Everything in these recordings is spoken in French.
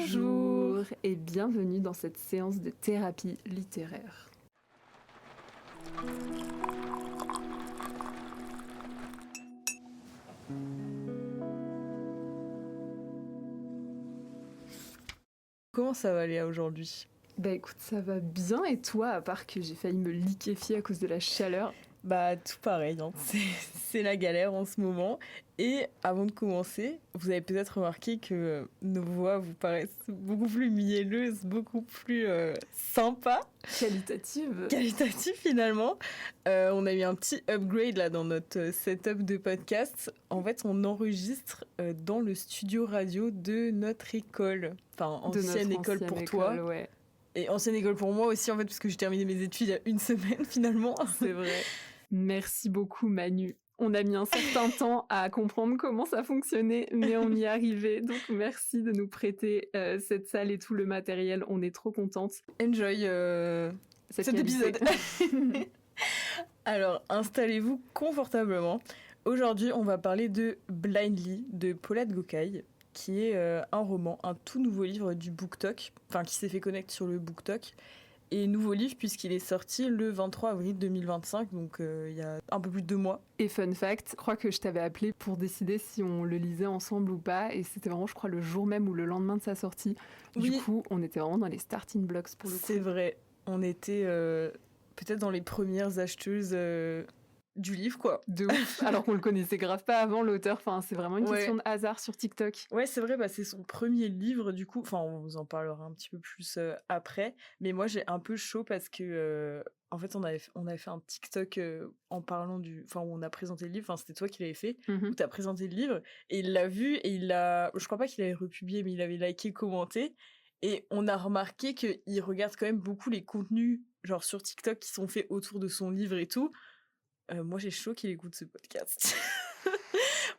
Bonjour et bienvenue dans cette séance de thérapie littéraire. Comment ça va Léa aujourd'hui ? Bah écoute, ça va bien et toi, à part que j'ai failli me liquéfier à cause de la chaleur? Bah tout pareil, hein. C'est la galère en ce moment. Et avant de commencer, vous avez peut-être remarqué que nos voix vous paraissent beaucoup plus mielleuses, beaucoup plus sympas. Qualitatives finalement. On a eu un petit upgrade là dans notre setup de podcast. En fait, on enregistre dans le studio radio de notre école. Enfin, ancienne école pour toi. Ouais. Et ancienne école pour moi aussi, en fait, parce que j'ai terminé mes études il y a une semaine, finalement. C'est vrai. Merci beaucoup, Manu. On a mis un certain temps à comprendre comment ça fonctionnait, mais on y est arrivé. Donc, merci de nous prêter cette salle et tout le matériel. On est trop contentes. Enjoy cet épisode. Alors, installez-vous confortablement. Aujourd'hui, on va parler de Blindly de Paulette Gocaille, qui est un roman, un tout nouveau livre du BookTok, enfin qui s'est fait connaître sur le BookTok. Et nouveau livre puisqu'il est sorti le 23 avril 2025, donc il y a un peu plus de 2 mois. Et fun fact, je crois que je t'avais appelé pour décider si on le lisait ensemble ou pas, et c'était vraiment, je crois, le jour même ou le lendemain de sa sortie. Oui. Du coup, on était vraiment dans les starting blocks pour le coup. C'est vrai, on était peut-être dans les premières acheteuses du livre, quoi. De ouf. Alors qu'on le connaissait grave pas avant, l'auteur. Enfin, c'est vraiment une question de hasard sur TikTok. Ouais, c'est vrai, c'est son premier livre, du coup. Enfin, on vous en parlera un petit peu plus après. Mais moi, j'ai un peu chaud parce que, en fait, on avait fait un TikTok en parlant Enfin, où on a présenté le livre. Enfin, c'était toi qui l'avais fait. Où t'as présenté le livre. Et il l'a vu et je crois pas qu'il avait republié, mais il avait liké, commenté. Et on a remarqué qu'il regarde quand même beaucoup les contenus, genre sur TikTok, qui sont faits autour de son livre et tout. Moi, j'ai chaud qu'il écoute ce podcast.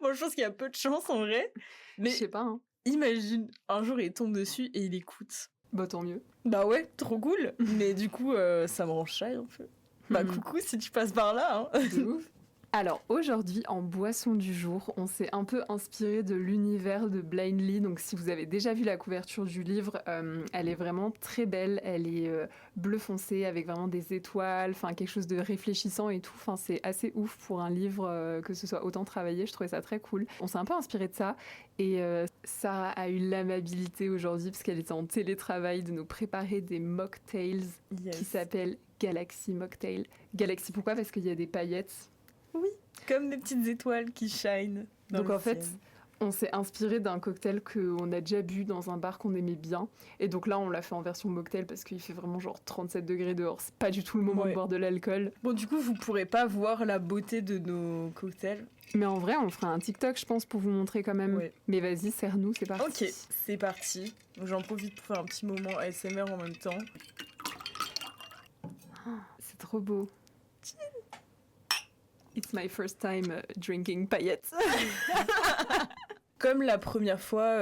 Moi, je pense qu'il y a peu de chance en vrai. Mais je sais pas, hein. Imagine, un jour, il tombe dessus et il écoute. Bah, tant mieux. Bah ouais, trop cool. Mais du coup, ça me rend shy un peu. Bah coucou si tu passes par là. Hein. De ouf. Alors aujourd'hui, en boisson du jour, on s'est un peu inspiré de l'univers de Blindly. Donc si vous avez déjà vu la couverture du livre, elle est vraiment très belle. Elle est bleu foncé avec vraiment des étoiles, enfin quelque chose de réfléchissant et tout. Enfin c'est assez ouf pour un livre que ce soit autant travaillé. Je trouvais ça très cool. On s'est un peu inspiré de ça et Sarah a eu l'amabilité aujourd'hui parce qu'elle était en télétravail de nous préparer des mocktails qui s'appellent Galaxy Mocktail. Galaxy pourquoi ? Parce qu'il y a des paillettes. Oui, comme des petites étoiles qui shine. Donc en fait, on s'est inspiré d'un cocktail qu'on a déjà bu dans un bar qu'on aimait bien. Et donc là, on l'a fait en version mocktail parce qu'il fait vraiment genre 37 degrés dehors. C'est pas du tout le moment de boire de l'alcool. Bon, du coup, vous pourrez pas voir la beauté de nos cocktails. Mais en vrai, on fera un TikTok, je pense, pour vous montrer quand même. Ouais. Mais vas-y, serre-nous, c'est parti. Ok, c'est parti. J'en profite pour faire un petit moment ASMR en même temps. Oh, c'est trop beau. It's my first time drinking paillettes. Comme la première fois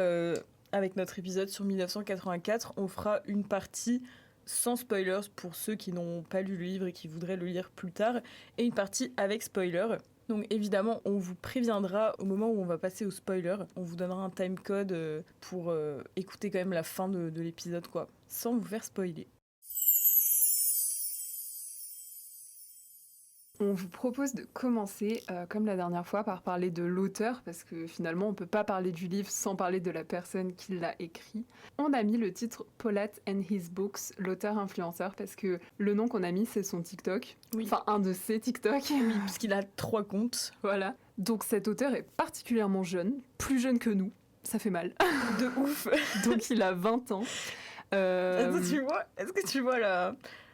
avec notre épisode sur 1984, on fera une partie sans spoilers pour ceux qui n'ont pas lu le livre et qui voudraient le lire plus tard, et une partie avec spoilers. Donc évidemment, on vous préviendra au moment où on va passer au spoiler. On vous donnera un timecode pour écouter quand même la fin de l'épisode, quoi, sans vous faire spoiler. On vous propose de commencer, comme la dernière fois, par parler de l'auteur, parce que finalement, on ne peut pas parler du livre sans parler de la personne qui l'a écrit. On a mis le titre Paulette and His Books, l'auteur-influenceur, parce que le nom qu'on a mis, c'est son TikTok. Oui. Enfin, un de ses TikTok. Oui, puisqu'il a 3 comptes. Voilà. Donc cet auteur est particulièrement jeune, plus jeune que nous. Ça fait mal. De ouf. Donc il a 20 ans. Est-ce que tu vois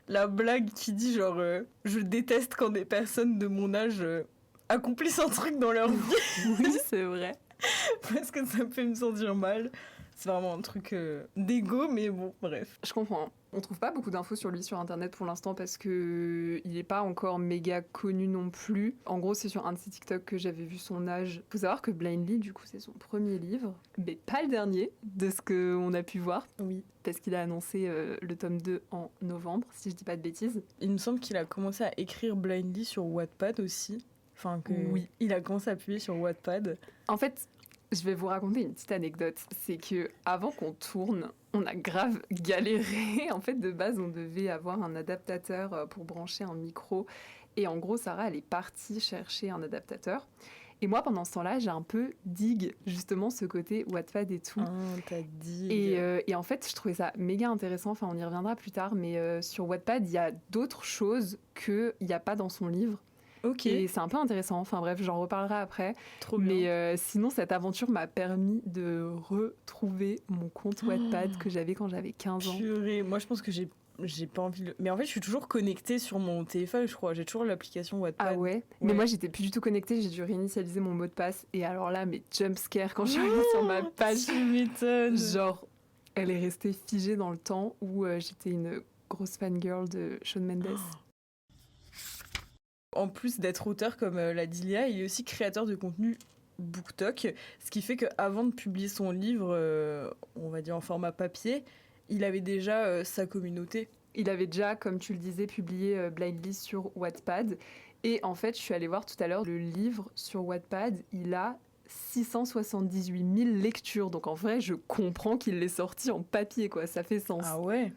la blague qui dit genre je déteste quand des personnes de mon âge accomplissent un truc dans leur vie. Oui, c'est vrai. Parce que ça me fait me sentir mal. C'est vraiment un truc d'égo, mais bon, bref. Je comprends. On trouve pas beaucoup d'infos sur lui sur internet pour l'instant parce que il est pas encore méga connu non plus. En gros, c'est sur un de ses TikTok que j'avais vu son âge. Faut savoir que Blindly, du coup, c'est son premier livre, mais pas le dernier, de ce qu'on a pu voir. Oui. Parce qu'il a annoncé le tome 2 en novembre, si je dis pas de bêtises. Il me semble qu'il a commencé à écrire Blindly sur Wattpad aussi. Enfin, que oui. Il a commencé à publier sur Wattpad. En fait, Je vais vous raconter une petite anecdote. C'est que avant qu'on tourne, on a grave galéré. En fait, de base, on devait avoir un adaptateur pour brancher un micro. Et en gros, Sarah, elle est partie chercher un adaptateur. Et moi, pendant ce temps-là, j'ai un peu digue justement ce côté Wattpad et tout. Ah, t'as dit. Et en fait, je trouvais ça méga intéressant. Enfin, on y reviendra plus tard. Mais sur Wattpad, il y a d'autres choses qu'il n'y a pas dans son livre. Ok, Et c'est un peu intéressant. Enfin bref, j'en reparlerai après. trop bien. Mais sinon, cette aventure m'a permis de retrouver mon compte Wattpad que j'avais quand j'avais 15 ans. Purée, moi je pense que j'ai pas envie de... Mais en fait, je suis toujours connectée sur mon téléphone, je crois. J'ai toujours l'application Wattpad. Ah ouais. Mais moi, j'étais plus du tout connectée. J'ai dû réinitialiser mon mot de passe. Et alors là, mes jumpscares quand je suis arrivée sur ma page. Tu m'étonnes. Genre, elle est restée figée dans le temps où j'étais une grosse fangirl de Shawn Mendes. En plus d'être auteur comme l'a dit Léa, il est aussi créateur de contenu BookTok, ce qui fait qu'avant de publier son livre, on va dire en format papier, il avait déjà sa communauté. Il avait déjà, comme tu le disais, publié Blindly sur Wattpad. Et en fait, je suis allée voir tout à l'heure, le livre sur Wattpad, il a 678 000 lectures. Donc en vrai, je comprends qu'il l'ait sorti en papier, quoi. Ça fait sens. Ah ouais.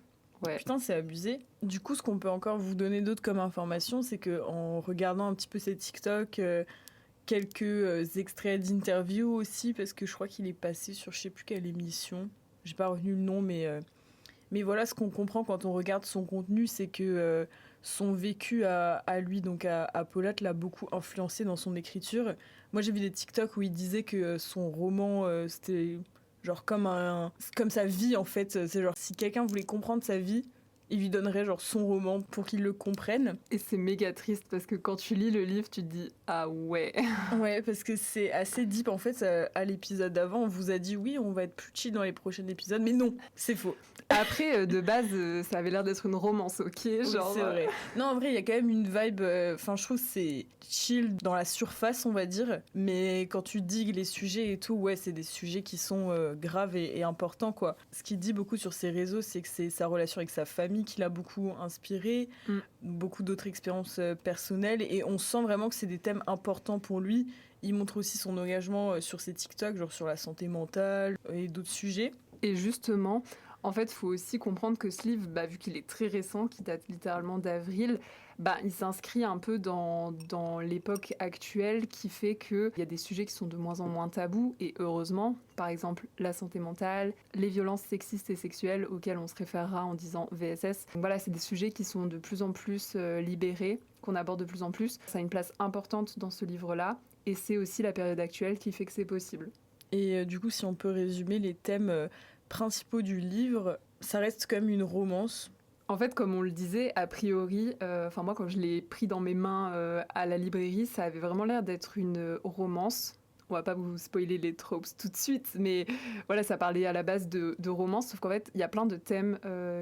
Ouais. Putain, c'est abusé. Du coup, ce qu'on peut encore vous donner d'autre comme information, c'est qu'en regardant un petit peu ses TikTok, quelques extraits d'interviews aussi, parce que je crois qu'il est passé sur je sais plus quelle émission. J'ai pas retenu le nom, mais voilà, ce qu'on comprend quand on regarde son contenu, c'est que son vécu à lui, donc à Paulhat, l'a beaucoup influencé dans son écriture. Moi, j'ai vu des TikTok où il disait que son roman, c'était genre comme sa vie, en fait. C'est genre, si quelqu'un voulait comprendre sa vie, il lui donnerait genre son roman pour qu'il le comprenne. Et c'est méga triste parce que quand tu lis le livre, tu te dis « Ah ouais !» Ouais, parce que c'est assez deep. En fait, à l'épisode d'avant, on vous a dit oui, on va être plus chill dans les prochains épisodes, mais non, c'est faux. Après, de base, ça avait l'air d'être une romance, ok? Oui, Genre, c'est vrai. Non, en vrai, il y a quand même une vibe. Enfin, je trouve que c'est chill dans la surface, on va dire. Mais quand tu digues les sujets et tout, ouais, c'est des sujets qui sont graves et importants, quoi. Ce qu'il dit beaucoup sur ses réseaux, c'est que c'est sa relation avec sa famille qui l'a beaucoup inspiré, beaucoup d'autres expériences personnelles. Et on sent vraiment que c'est des thèmes importants pour lui. Il montre aussi son engagement sur ses TikTok, genre sur la santé mentale et d'autres sujets. Et justement, en fait, il faut aussi comprendre que ce livre, vu qu'il est très récent, qui date littéralement d'avril, il s'inscrit un peu dans l'époque actuelle qui fait qu'il y a des sujets qui sont de moins en moins tabous, et heureusement, par exemple la santé mentale, les violences sexistes et sexuelles auxquelles on se référera en disant VSS. Donc voilà, c'est des sujets qui sont de plus en plus libérés, qu'on aborde de plus en plus. Ça a une place importante dans ce livre-là, et c'est aussi la période actuelle qui fait que c'est possible. Et du coup, si on peut résumer les thèmes principaux du livre, ça reste quand même une romance. En fait, comme on le disait, a priori, moi quand je l'ai pris dans mes mains à la librairie, ça avait vraiment l'air d'être une romance. On va pas vous spoiler les tropes tout de suite, mais voilà, ça parlait à la base de romance, sauf qu'en fait, il y a plein de thèmes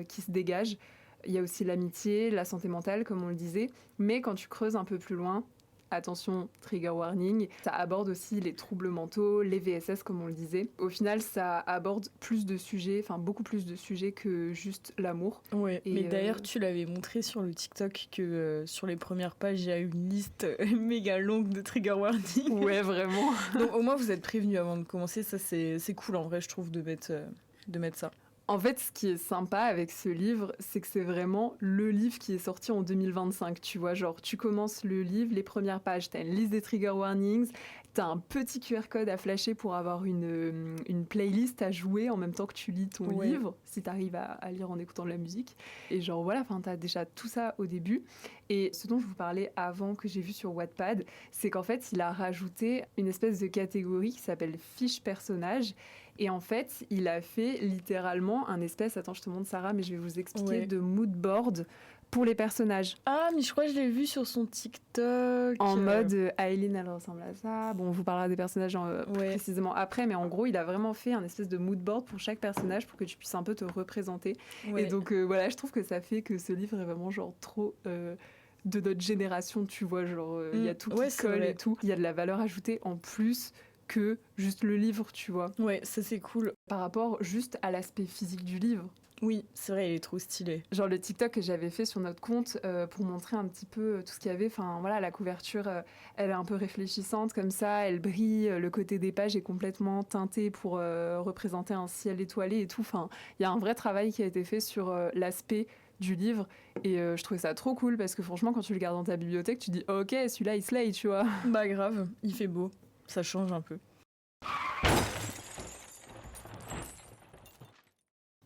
qui se dégagent. Il y a aussi l'amitié, la santé mentale, comme on le disait, mais quand tu creuses un peu plus loin, attention, trigger warning, ça aborde aussi les troubles mentaux, les VSS comme on le disait. Au final, ça aborde plus de sujets, beaucoup plus de sujets que juste l'amour. Ouais, mais d'ailleurs, tu l'avais montré sur le TikTok que sur les premières pages, il y a une liste méga longue de trigger warning. Ouais, vraiment. Donc au moins, vous êtes prévenus avant de commencer, ça c'est cool en vrai, je trouve, de mettre ça. En fait, ce qui est sympa avec ce livre, c'est que c'est vraiment le livre qui est sorti en 2025, tu vois. Genre, tu commences le livre, les premières pages, t'as une liste des trigger warnings, t'as un petit QR code à flasher pour avoir une playlist à jouer en même temps que tu lis ton livre, si t'arrives à lire en écoutant de la musique. Et genre, voilà, t'as déjà tout ça au début. Et ce dont je vous parlais avant, que j'ai vu sur Wattpad, c'est qu'en fait, il a rajouté une espèce de catégorie qui s'appelle fiche personnage. Et en fait, il a fait littéralement un espèce, attends, je te montre Sarah, mais je vais vous expliquer, de mood board pour les personnages. Ah, mais je crois que je l'ai vu sur son TikTok. En mode, Aileen, elle ressemble à ça. Bon, on vous parlera des personnages précisément après, mais en gros, il a vraiment fait un espèce de mood board pour chaque personnage pour que tu puisses un peu te représenter. Ouais. Et donc, voilà, je trouve que ça fait que ce livre est vraiment genre trop... de notre génération, tu vois, genre, il y a tout qui colle et tout. Il y a de la valeur ajoutée en plus que juste le livre, tu vois. Ouais, ça c'est cool. Par rapport juste à l'aspect physique du livre. Oui, c'est vrai, il est trop stylé. Genre le TikTok que j'avais fait sur notre compte pour montrer un petit peu tout ce qu'il y avait. Enfin voilà, la couverture, elle est un peu réfléchissante comme ça, elle brille. Le côté des pages est complètement teinté pour représenter un ciel étoilé et tout. Enfin, il y a un vrai travail qui a été fait sur l'aspect du livre et je trouvais ça trop cool parce que franchement, quand tu le gardes dans ta bibliothèque, tu dis ok, celui-là il slay, tu vois. Bah grave, il fait beau. Ça change un peu.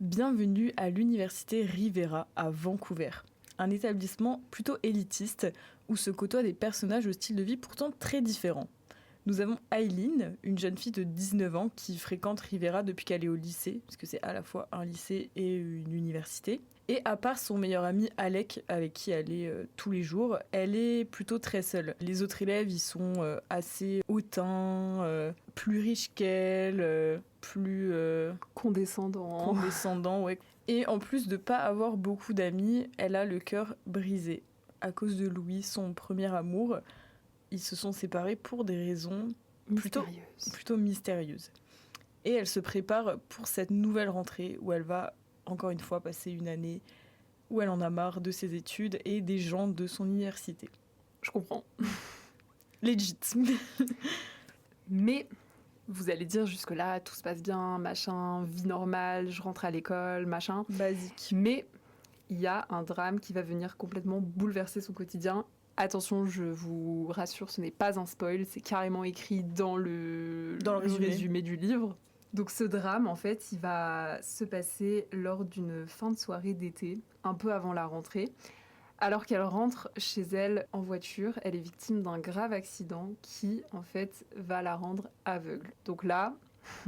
Bienvenue à l'université Rivera à Vancouver, un établissement plutôt élitiste où se côtoient des personnages au style de vie pourtant très différents. Nous avons Aileen, une jeune fille de 19 ans qui fréquente Rivera depuis qu'elle est au lycée, parce que c'est à la fois un lycée et une université. Et à part son meilleur ami Alec, avec qui elle est tous les jours, elle est plutôt très seule. Les autres élèves, ils sont assez hautains, plus riches qu'elle, plus condescendants, ouais. Et en plus de pas avoir beaucoup d'amis, elle a le cœur brisé. À cause de Louis, son premier amour, ils se sont séparés pour des raisons plutôt mystérieuses. Et elle se prépare pour cette nouvelle rentrée où elle va encore une fois passer une année où elle en a marre de ses études et des gens de son université. Je comprends. Legit. Mais vous allez dire jusque-là, tout se passe bien, machin, vie normale, je rentre à l'école, machin. Basique. Mais il y a un drame qui va venir complètement bouleverser son quotidien. Attention, je vous rassure, ce n'est pas un spoil, c'est carrément écrit dans le résumé du livre. Donc ce drame, en fait, il va se passer lors d'une fin de soirée d'été, un peu avant la rentrée. Alors qu'elle rentre chez elle en voiture, elle est victime d'un grave accident qui, en fait, va la rendre aveugle. Donc là,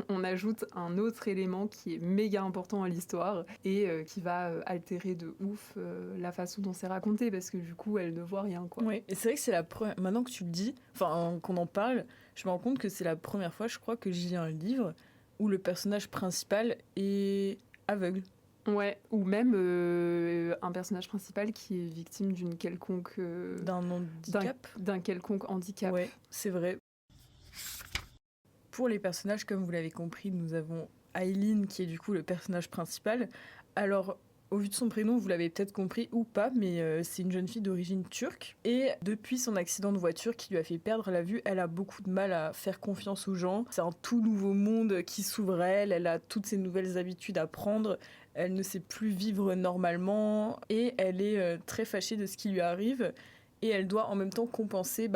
on ajoute un autre élément qui est méga important à l'histoire et qui va altérer de ouf la façon dont c'est raconté parce que du coup, elle ne voit rien, quoi. Oui, et c'est vrai que c'est la première... Maintenant que tu le dis, enfin, qu'on en parle, je me rends compte que c'est la première fois, je crois, que j'ai un livre où le personnage principal est aveugle. Ouais, ou même un personnage principal qui est victime d'une quelconque... d'un handicap. D'un quelconque handicap. Ouais, c'est vrai. Pour les personnages, comme vous l'avez compris, nous avons Aileen qui est du coup le personnage principal. Alors, au vu de son prénom, vous l'avez peut-être compris ou pas, mais c'est une jeune fille d'origine turque. Et depuis son accident de voiture qui lui a fait perdre la vue, elle a beaucoup de mal à faire confiance aux gens. C'est un tout nouveau monde qui s'ouvre à elle, elle a toutes ses nouvelles habitudes à prendre. Elle ne sait plus vivre normalement et elle est très fâchée de ce qui lui arrive. Et elle doit en même temps compenser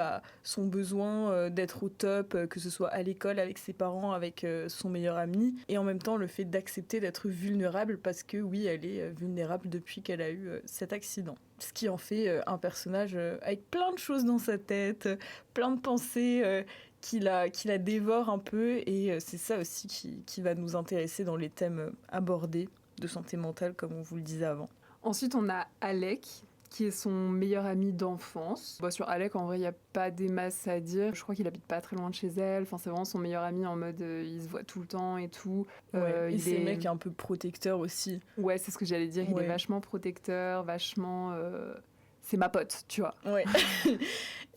son besoin d'être au top, que ce soit à l'école, avec ses parents, avec son meilleur ami. Et en même temps, le fait d'accepter d'être vulnérable parce que oui, elle est vulnérable depuis qu'elle a eu cet accident. Ce qui en fait un personnage avec plein de choses dans sa tête, plein de pensées qui la dévore un peu. Et c'est ça aussi qui va nous intéresser dans les thèmes abordés de santé mentale, comme on vous le disait avant. Ensuite, on a Alec, qui est son meilleur ami d'enfance. Sur Alec, en vrai, il n'y a pas des masses à dire. Je crois qu'il habite pas très loin de chez elle. Enfin, c'est vraiment son meilleur ami en mode il se voit tout le temps et tout. Et c'est un mec un peu protecteur aussi. Ouais, c'est ce que j'allais dire. Ouais. Il est vachement protecteur, vachement... C'est ma pote, tu vois. Ouais.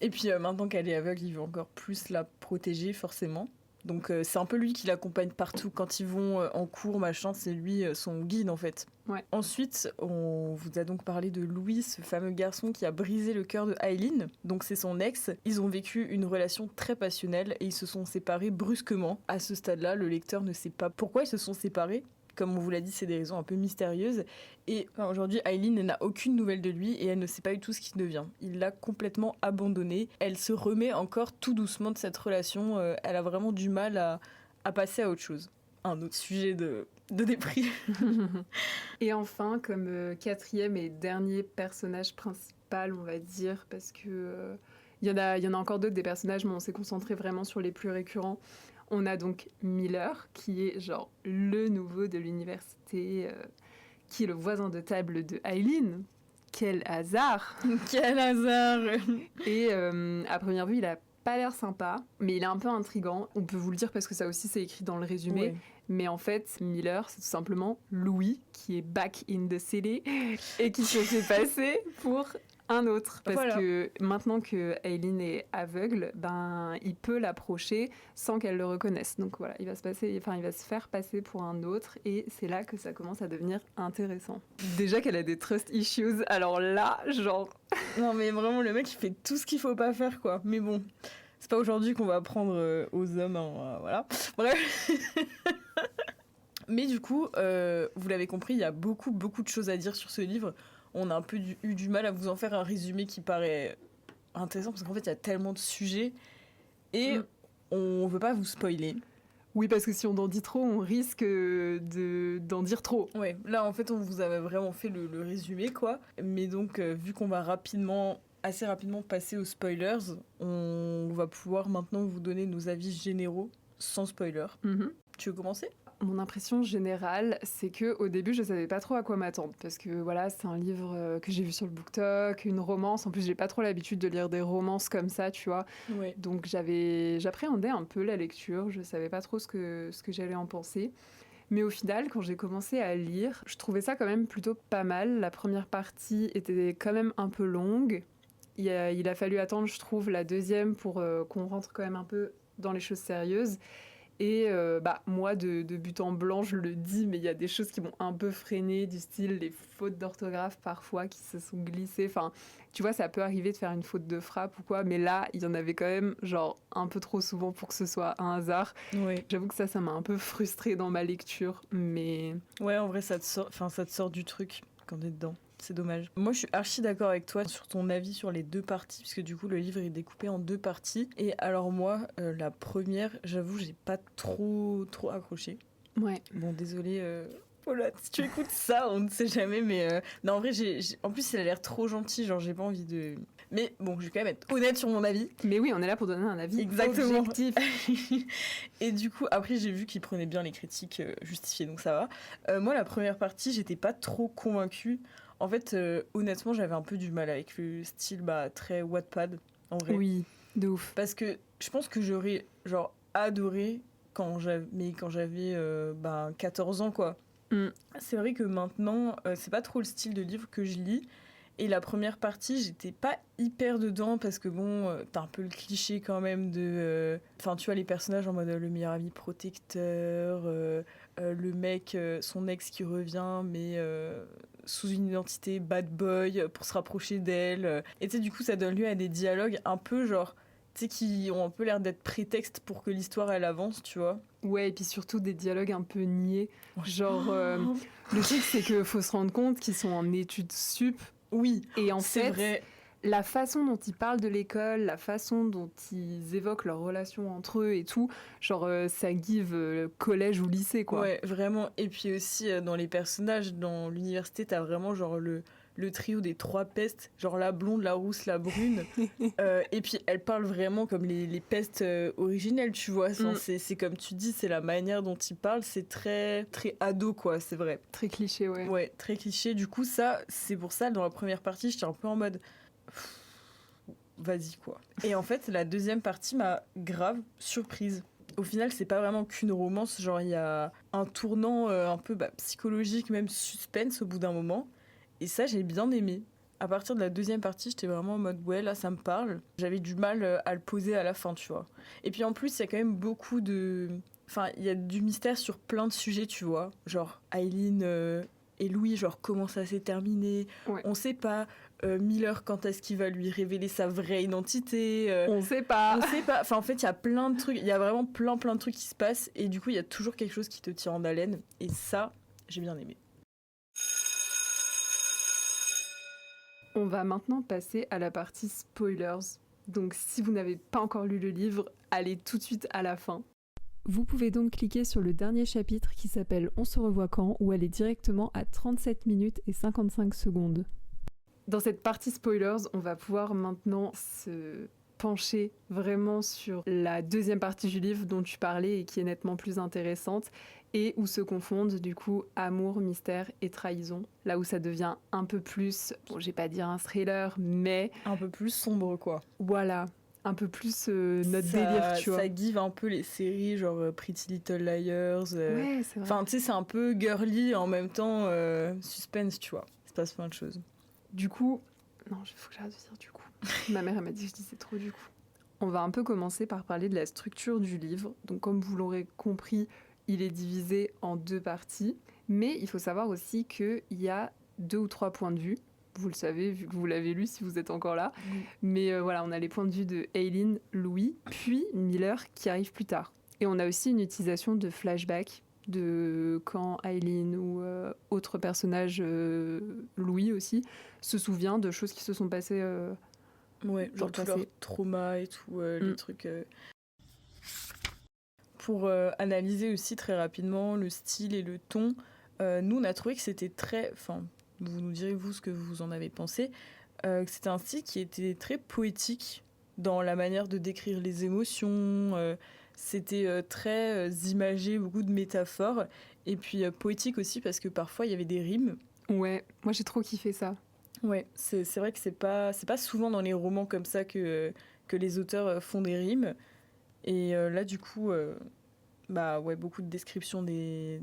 Et puis maintenant qu'elle est aveugle, il veut encore plus la protéger, forcément. Donc c'est un peu lui qui l'accompagne partout. Quand ils vont en cours, machin, c'est lui son guide en fait. Ouais. Ensuite, on vous a donc parlé de Louis, ce fameux garçon qui a brisé le cœur de Aileen. Donc c'est son ex. Ils ont vécu une relation très passionnelle et ils se sont séparés brusquement. À ce stade-là, le lecteur ne sait pas pourquoi ils se sont séparés. Comme on vous l'a dit, c'est des raisons un peu mystérieuses. Et aujourd'hui, Aileen n'a aucune nouvelle de lui et elle ne sait pas du tout ce qu'il devient. Il l'a complètement abandonnée. Elle se remet encore tout doucement de cette relation. Elle a vraiment du mal à passer à autre chose. Un autre sujet de dépris. Et enfin, comme quatrième et dernier personnage principal, on va dire, parce que y en a encore d'autres des personnages, mais on s'est concentré vraiment sur les plus récurrents. On a donc Miller, qui est genre le nouveau de l'université, qui est le voisin de table de Aileen. Quel hasard! Quel hasard! Et à première vue, il a pas l'air sympa, mais il est un peu intriguant. On peut vous le dire parce que ça aussi c'est écrit dans le résumé. Ouais. Mais en fait, Miller, c'est tout simplement Louis qui est back in the city et qui se fait passer pour un autre. Parce Voilà. que maintenant que Aileen est aveugle, ben, il peut l'approcher sans qu'elle le reconnaisse. Donc voilà, il va se faire passer pour un autre et c'est là que ça commence à devenir intéressant. Déjà qu'elle a des trust issues, alors là, genre... Non, mais vraiment, le mec, il fait tout ce qu'il faut pas faire, quoi. Mais bon, c'est pas aujourd'hui qu'on va apprendre aux hommes, hein, voilà. Bref. Mais du coup, vous l'avez compris, il y a beaucoup de choses à dire sur ce livre. On a un peu eu du mal à vous en faire un résumé qui paraît intéressant, parce qu'en fait, il y a tellement de sujets, et on veut pas vous spoiler. Oui, parce que si on en dit trop, on risque d'en dire trop. Ouais, là, en fait, on vous avait vraiment fait le résumé, quoi. Mais donc, vu qu'on va assez rapidement passer aux spoilers, on va pouvoir maintenant vous donner nos avis généraux, sans spoiler. Mm-hmm. Tu veux commencer ? Mon impression générale, c'est que au début, je savais pas trop à quoi m'attendre parce que voilà, c'est un livre que j'ai vu sur le BookTok, une romance. En plus, j'ai pas trop l'habitude de lire des romances comme ça, tu vois. Ouais. Donc j'appréhendais un peu la lecture. Je savais pas trop ce que j'allais en penser. Mais au final, quand j'ai commencé à lire, je trouvais ça quand même plutôt pas mal. La première partie était quand même un peu longue. Il a fallu attendre, je trouve, la deuxième pour qu'on rentre quand même un peu dans les choses sérieuses. Et moi, de but en blanc, je le dis, mais il y a des choses qui m'ont un peu freiné, du style les fautes d'orthographe parfois qui se sont glissées. Enfin, tu vois, ça peut arriver de faire une faute de frappe ou quoi, mais là, il y en avait quand même genre un peu trop souvent pour que ce soit un hasard. Ouais. J'avoue que ça m'a un peu frustrée dans ma lecture, mais... Ouais, en vrai, ça te sort du truc quand t'es dedans. C'est dommage. Moi, je suis archi d'accord avec toi sur ton avis sur les deux parties, puisque du coup, le livre est découpé en deux parties. Et alors moi, la première, j'avoue, j'ai pas trop accroché. Ouais. Bon, désolé, Paula, si tu écoutes ça, on ne sait jamais, mais... Non, en vrai, en plus, elle a l'air trop gentille, genre, j'ai pas envie de... Mais bon, je vais quand même être honnête sur mon avis. Mais oui, on est là pour donner un avis Exactement. objectif. Et du coup, après, j'ai vu qu'il prenait bien les critiques justifiées, donc ça va. Moi, la première partie, j'étais pas trop convaincue. En fait, honnêtement, j'avais un peu du mal avec le style très Wattpad, en vrai. Oui, de ouf. Parce que je pense que j'aurais, genre, adoré quand j'avais 14 ans, quoi. Mm. C'est vrai que maintenant, c'est pas trop le style de livre que je lis. Et la première partie, j'étais pas hyper dedans parce que bon, t'as un peu le cliché quand même de... Enfin, tu vois, les personnages en mode le meilleur ami protecteur, le mec, son ex qui revient, mais sous une identité bad boy pour se rapprocher d'elle. Et tu sais, du coup, ça donne lieu à des dialogues un peu genre... Tu sais, qui ont un peu l'air d'être prétexte pour que l'histoire, elle avance, tu vois. Ouais, et puis surtout des dialogues un peu niais. Genre, le truc, c'est qu'il faut se rendre compte qu'ils sont en études sup. Oui, et en c'est fait, vrai. La façon dont ils parlent de l'école, la façon dont ils évoquent leurs relations entre eux et tout, genre ça give collège ou lycée, quoi. Ouais, vraiment. Et puis aussi, dans les personnages, dans l'université, t'as vraiment genre le trio des trois pestes, genre la blonde, la rousse, la brune. Et puis elles parlent vraiment comme les pestes originelles, tu vois. Enfin, c'est comme tu dis, c'est la manière dont ils parlent, c'est très, très ado, quoi, c'est vrai. Très cliché, ouais. Ouais, très cliché. Du coup, ça, c'est pour ça, dans la première partie, j'étais un peu en mode... Vas-y, quoi. Et en fait, la deuxième partie m'a grave surprise. Au final, c'est pas vraiment qu'une romance, genre il y a un tournant un peu psychologique, même suspense au bout d'un moment. Et ça, j'ai bien aimé. À partir de la deuxième partie, j'étais vraiment en mode ouais, là, ça me parle. J'avais du mal à le poser à la fin, tu vois. Et puis en plus, il y a quand même beaucoup de... Enfin, il y a du mystère sur plein de sujets, tu vois. Genre, Aileen et Louis, genre, comment ça s'est terminé. Ouais. On sait pas. Miller, quand est-ce qu'il va lui révéler sa vraie identité. On sait pas. On sait pas. Enfin, en fait, il y a plein de trucs. Il y a vraiment plein de trucs qui se passent. Et du coup, il y a toujours quelque chose qui te tient en haleine. Et ça, j'ai bien aimé. On va maintenant passer à la partie spoilers. Donc si vous n'avez pas encore lu le livre, allez tout de suite à la fin. Vous pouvez donc cliquer sur le dernier chapitre qui s'appelle On se revoit quand, où elle est directement à 37 minutes et 55 secondes. Dans cette partie spoilers, on va pouvoir maintenant se pencher vraiment sur la deuxième partie du livre dont tu parlais et qui est nettement plus intéressante et où se confondent du coup amour, mystère et trahison. Là où ça devient un peu plus, bon, je vais pas dire un thriller, mais... Un peu plus sombre, quoi. Voilà. un peu plus notre délire, tu vois. Ça give un peu les séries genre Pretty Little Liars. Ouais, c'est vrai. Enfin, tu sais, c'est un peu girly en même temps suspense, tu vois. Il se passe plein de choses. Du coup, non, il faut que j'arrête de dire du coup. Ma mère, elle m'a dit que je disais trop du coup. On va un peu commencer par parler de la structure du livre. Donc, comme vous l'aurez compris, il est divisé en 2 parties. Mais il faut savoir aussi qu'il y a 2 ou 3 points de vue. Vous le savez, vu que vous l'avez lu, si vous êtes encore là. Oui. Mais voilà, on a les points de vue de Aileen, Louis, puis Miller qui arrive plus tard. Et on a aussi une utilisation de flashback de quand Aileen ou autre personnage, Louis aussi, se souvient de choses qui se sont passées Ouais, dans genre le tout leur passé. trauma et tout, les trucs. Pour analyser aussi très rapidement le style et le ton, nous on a trouvé que c'était très. Enfin, vous nous direz vous ce que vous en avez pensé, que c'était un style qui était très poétique dans la manière de décrire les émotions. C'était très imagé, beaucoup de métaphores. Et puis poétique aussi parce que parfois il y avait des rimes. Ouais, moi j'ai trop kiffé ça. Ouais, c'est vrai que c'est pas souvent dans les romans comme ça que les auteurs font des rimes. Et là, du coup, bah ouais, beaucoup de descriptions des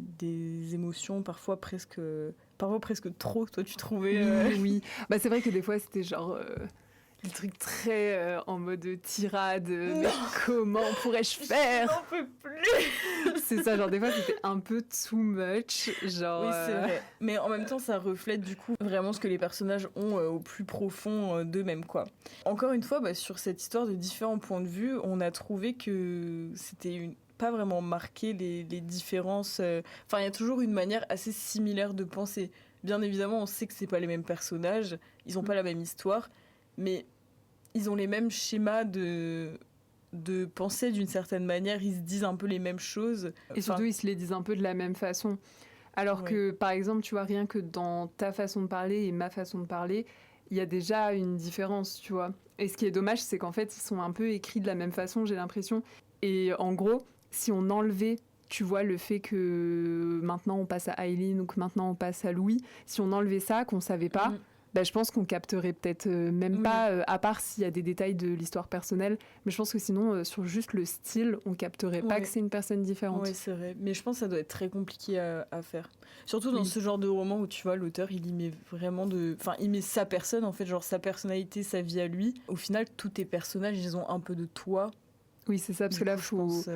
émotions, parfois presque trop, toi tu trouvais. Oui, oui. Bah, c'est vrai que des fois c'était genre des trucs très en mode tirade. Mais comment pourrais-je faire? J'en peux plus. C'est ça, genre des fois c'était un peu too much. Genre. Oui, c'est vrai. Mais en même temps, ça reflète du coup vraiment ce que les personnages ont au plus profond d'eux-mêmes, quoi. Encore une fois, bah, sur cette histoire de différents points de vue, on a trouvé que pas vraiment marqué les différences. Enfin, il y a toujours une manière assez similaire de penser. Bien évidemment, on sait que c'est pas les mêmes personnages, ils ont pas la même histoire, mais ils ont les mêmes schémas de penser d'une certaine manière, ils se disent un peu les mêmes choses. Et surtout, ils se les disent un peu de la même façon. Alors Ouais. que, par exemple, tu vois, rien que dans ta façon de parler et ma façon de parler, il y a déjà une différence, tu vois. Et ce qui est dommage, c'est qu'en fait, ils sont un peu écrits de la même façon, j'ai l'impression. Et en gros, si on enlevait, tu vois, le fait que maintenant on passe à Aileen ou que maintenant on passe à Louis, si on enlevait ça, qu'on savait pas, Mhm. bah, je pense qu'on capterait peut-être même Oui. pas, à part s'il y a des détails de l'histoire personnelle. Mais je pense que sinon, sur juste le style, on capterait pas Ouais. que c'est une personne différente. Oui, c'est vrai. Mais je pense que ça doit être très compliqué à faire. Surtout dans Oui. ce genre de roman où tu vois, l'auteur, il y met vraiment de. Enfin, il met sa personne, en fait, genre sa personnalité, sa vie à lui. Au final, tous tes personnages, ils ont un peu de toi. Oui, c'est ça, parce Du que là, coup, je pense,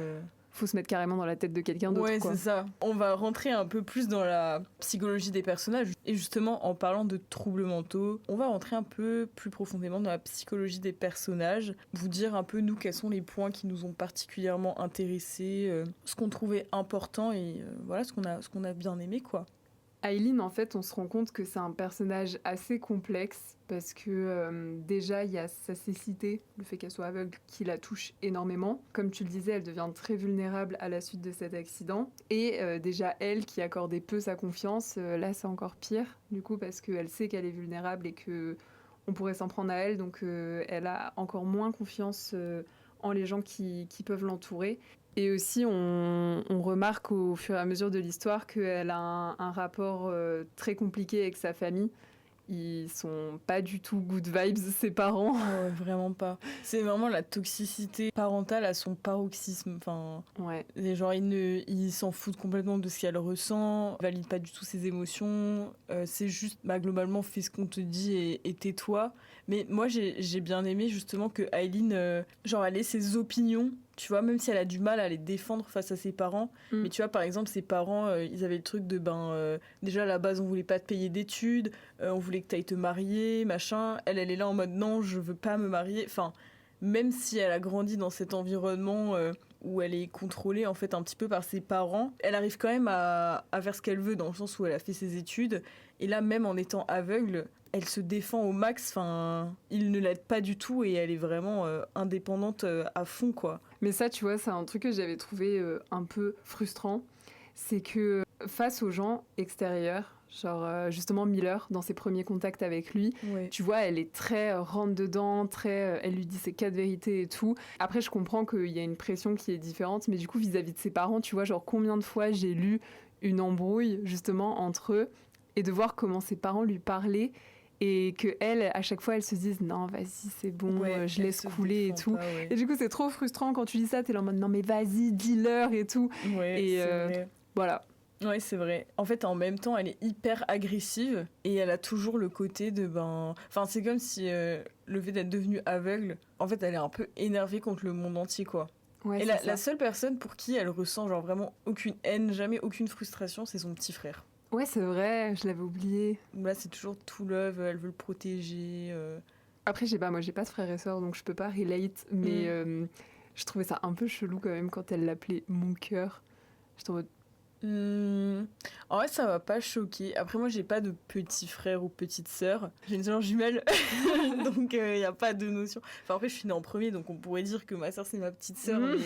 faut se mettre carrément dans la tête de quelqu'un d'autre, ouais, quoi. c'est ça. On va rentrer un peu plus dans la psychologie des personnages. Et justement, en parlant de troubles mentaux, on va rentrer un peu plus profondément dans la psychologie des personnages. Vous dire un peu, nous, quels sont les points qui nous ont particulièrement intéressés, ce qu'on trouvait important et voilà, ce qu'on a bien aimé, quoi. Aileen, en fait, on se rend compte que c'est un personnage assez complexe parce que déjà, il y a sa cécité, le fait qu'elle soit aveugle, qui la touche énormément. Comme tu le disais, elle devient très vulnérable à la suite de cet accident. Et déjà, elle qui accordait peu sa confiance, là, c'est encore pire, du coup, parce qu'elle sait qu'elle est vulnérable et que on pourrait s'en prendre à elle. Donc, elle a encore moins confiance en les gens qui peuvent l'entourer. Et aussi, on remarque au fur et à mesure de l'histoire qu'elle a un rapport très compliqué avec sa famille. Ils sont pas du tout good vibes, ses parents. Ah ouais, vraiment pas. C'est vraiment la toxicité parentale à son paroxysme. Enfin, Ouais. genre, il s'en foutent complètement de ce qu'elle ressent, il valide pas du tout ses émotions. C'est juste, bah, globalement, fais ce qu'on te dit et tais-toi. Mais moi, j'ai bien aimé justement que Aileen, genre, elle ait ses opinions. Tu vois, même si elle a du mal à les défendre face à ses parents. Mm. Mais tu vois, par exemple, ses parents, ils avaient le truc de, déjà à la base, on voulait pas te payer d'études, on voulait que tu ailles te marier, machin. Elle est là en mode non, je veux pas me marier. Enfin, même si elle a grandi dans cet environnement où elle est contrôlée en fait un petit peu par ses parents, elle arrive quand même à faire ce qu'elle veut dans le sens où elle a fait ses études. Et là, même en étant aveugle, elle se défend au max. Enfin, il ne l'aide pas du tout et elle est vraiment indépendante à fond, quoi. Mais ça, tu vois, c'est un truc que j'avais trouvé un peu frustrant. C'est que face aux gens extérieurs, genre justement Miller, dans ses premiers contacts avec lui, Ouais. tu vois, elle est très rentre-dedans, elle lui dit ses 4 vérités et tout. Après, je comprends qu'il y a une pression qui est différente, mais du coup, vis-à-vis de ses parents, tu vois, genre combien de fois j'ai lu une embrouille justement entre eux et de voir comment ses parents lui parlaient. et que elle, à chaque fois, elle se dise non, vas-y, c'est bon, je laisse couler et tout. Et du coup, c'est trop frustrant quand tu dis ça, t'es là en mode non, mais vas-y, dis-leur et tout. Ouais, et c'est vrai. voilà. Ouais, c'est vrai. En fait, en même temps, elle est hyper agressive et elle a toujours le côté de Enfin, c'est comme si le fait d'être devenue aveugle, en fait, elle est un peu énervée contre le monde entier, quoi. Ouais, et la seule personne pour qui elle ressent genre vraiment aucune haine, jamais aucune frustration, c'est son petit frère. Ouais, c'est vrai, je l'avais oublié. Là, c'est toujours tout love, elle veut le protéger. Après, moi, j'ai pas de frère et sœur, donc je peux pas relate, mais je trouvais ça un peu chelou quand même quand elle l'appelait mon cœur. J'étais en mode, En vrai, ça m'a pas choqué. Après, moi, j'ai pas de petit frère ou petite sœur. J'ai une sœur jumelle, donc il y a pas de notion. Enfin, après, je suis née en premier, donc on pourrait dire que ma sœur c'est ma petite sœur, mais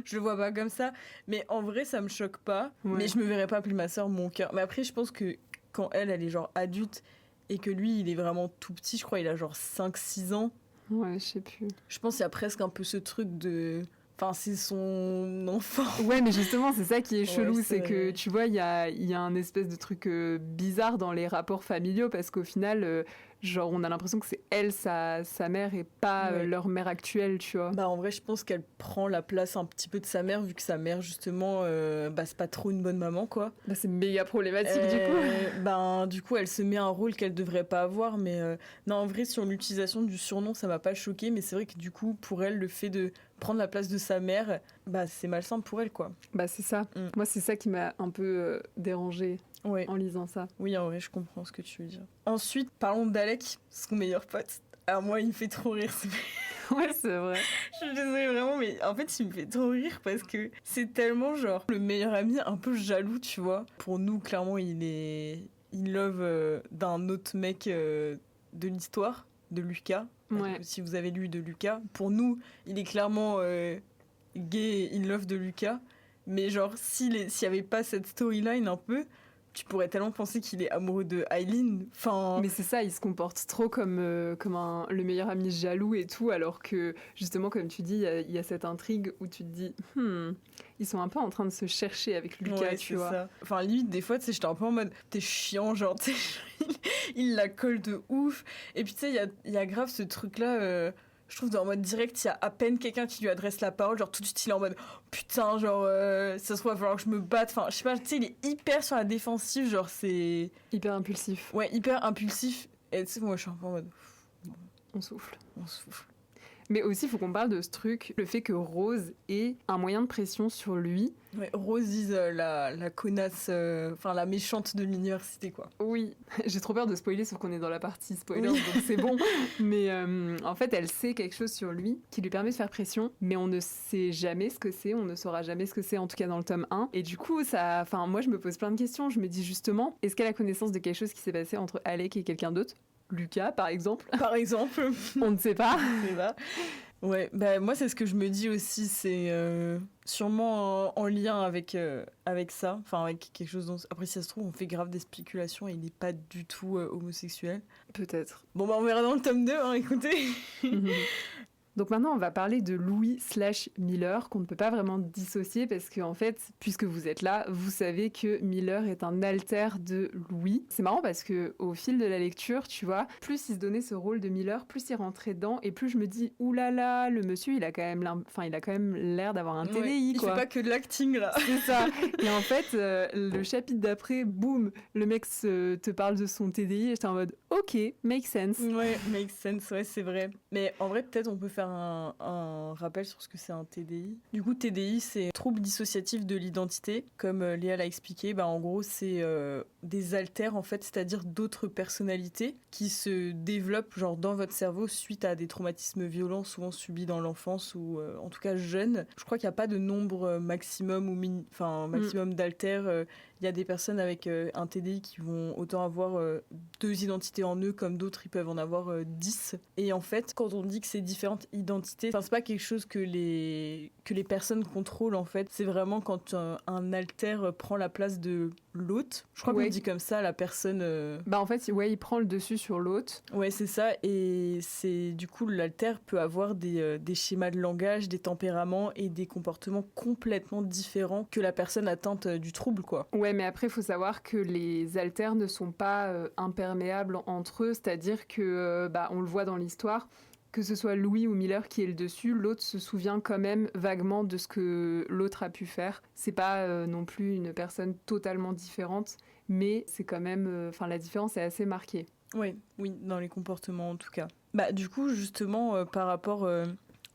je le vois pas comme ça. Mais en vrai, ça me choque pas. Ouais. Mais je me verrais pas appeler ma sœur mon cœur. Mais après, je pense que quand elle est genre adulte et que lui, il est vraiment tout petit, je crois, il a genre 5-6 ans. Ouais, je sais plus. Je pense qu'il y a presque un peu ce truc de. Enfin, c'est son enfant. Ouais, mais justement, c'est ça qui est chelou, Ouais, c'est que, tu vois, il y a un espèce de truc bizarre dans les rapports familiaux, parce qu'au final, genre, on a l'impression que c'est elle, sa mère, et pas leur mère actuelle, tu vois. En vrai, je pense qu'elle prend la place un petit peu de sa mère, vu que sa mère, justement, c'est pas trop une bonne maman, quoi. C'est méga problématique, du coup. Du coup, elle se met un rôle qu'elle devrait pas avoir, mais non, en vrai, sur l'utilisation du surnom, ça m'a pas choqué, mais c'est vrai que du coup, pour elle, le fait de prendre la place de sa mère, c'est malsain pour elle, quoi. C'est ça. Moi, c'est ça qui m'a un peu dérangée en lisant ça. Oui, en vrai, je comprends ce que tu veux dire. Ensuite, parlons d'Alec, son meilleur pote. Alors moi, il me fait trop rire. Ouais, c'est vrai. Je suis désolée vraiment, mais en fait, il me fait trop rire parce que c'est tellement genre le meilleur ami un peu jaloux, tu vois. Pour nous, clairement, il love d'un autre mec de l'histoire, de Lucas. Ouais. Si vous avez lu de Lucas, pour nous, il est clairement gay in love de Lucas. Mais genre, s'il y avait pas cette storyline un peu, tu pourrais tellement penser qu'il est amoureux de Aileen. Mais c'est ça, il se comporte trop comme le meilleur ami jaloux et tout, alors que justement, comme tu dis, il y a cette intrigue où tu te dis, ils sont un peu en train de se chercher avec Lucas, tu vois. Ça. Enfin, limite, des fois, tu sais, j'étais un peu en mode, t'es chiant, genre, tu sais, il la colle de ouf. Et puis, tu sais, il y a grave ce truc-là. Je trouve en mode direct, il y a à peine quelqu'un qui lui adresse la parole, genre tout de suite il est en mode putain, genre ça se trouve, il va falloir que je me batte. Enfin, je sais pas, tu sais, il est hyper sur la défensive, genre c'est. Hyper impulsif. Ouais, hyper impulsif. Et tu sais, moi je suis un peu en mode. On souffle. On souffle. Mais aussi, il faut qu'on parle de ce truc, le fait que Rose ait un moyen de pression sur lui. Ouais, Rose is la connasse, enfin la méchante de l'université, quoi. Oui, j'ai trop peur de spoiler, sauf qu'on est dans la partie spoiler, donc c'est bon. Mais en fait, elle sait quelque chose sur lui qui lui permet de faire pression, mais on ne sait jamais ce que c'est, on ne saura jamais ce que c'est, en tout cas dans le tome 1. Et du coup, moi, je me pose plein de questions. Je me dis justement, est-ce qu'elle a connaissance de quelque chose qui s'est passé entre Alec et quelqu'un d'autre ? Lucas, par exemple. Par exemple. On ne sait pas. C'est ça. Ouais, moi c'est ce que je me dis aussi, c'est sûrement en lien avec ça, enfin avec quelque chose dont... Après si ça se trouve on fait grave des spéculations et il n'est pas du tout homosexuel. Peut-être. Bon on verra dans le tome 2, hein, écoutez. Donc maintenant, on va parler de Louis/Miller, qu'on ne peut pas vraiment dissocier parce que, en fait, puisque vous êtes là, vous savez que Miller est un alter de Louis. C'est marrant parce que au fil de la lecture, tu vois, plus il se donnait ce rôle de Miller, plus il rentrait dedans et plus je me dis, oulala, le monsieur, il a quand même l'air d'avoir un TDI, il quoi. fait pas que de l'acting, là. C'est ça. Et en fait, le chapitre d'après, boum, le mec te parle de son TDI et j'étais en mode, ok, make sense. Ouais, make sense, ouais, c'est vrai. Mais en vrai, peut-être on peut faire un rappel sur ce que c'est un TDI. Du coup, TDI, c'est trouble dissociatif de l'identité. Comme Léa l'a expliqué, en gros, c'est des alters, en fait, c'est-à-dire d'autres personnalités qui se développent genre, dans votre cerveau suite à des traumatismes violents, souvent subis dans l'enfance ou en tout cas jeunes. Je crois qu'il n'y a pas de nombre maximum ou maximum d'alters. Il y a des personnes avec un TDI qui vont autant avoir 2 identités en eux, comme d'autres, ils peuvent en avoir 10. Et en fait, quand on dit que c'est différentes identités, c'est pas quelque chose que les personnes contrôlent, en fait. C'est vraiment quand un alter prend la place de l'autre. Je crois qu'on dit comme ça, la personne... en fait, il prend le dessus sur l'autre. Ouais, c'est ça. Et c'est du coup, l'alter peut avoir des schémas de langage, des tempéraments et des comportements complètement différents que la personne atteinte du trouble, quoi. Ouais, Ouais, mais après, il faut savoir que les alters ne sont pas imperméables entre eux, c'est-à-dire que, on le voit dans l'histoire, que ce soit Louis ou Miller qui est le dessus, l'autre se souvient quand même vaguement de ce que l'autre a pu faire. C'est pas non plus une personne totalement différente, mais c'est quand même, la différence est assez marquée. Ouais, oui, dans les comportements en tout cas. Bah du coup, justement, par rapport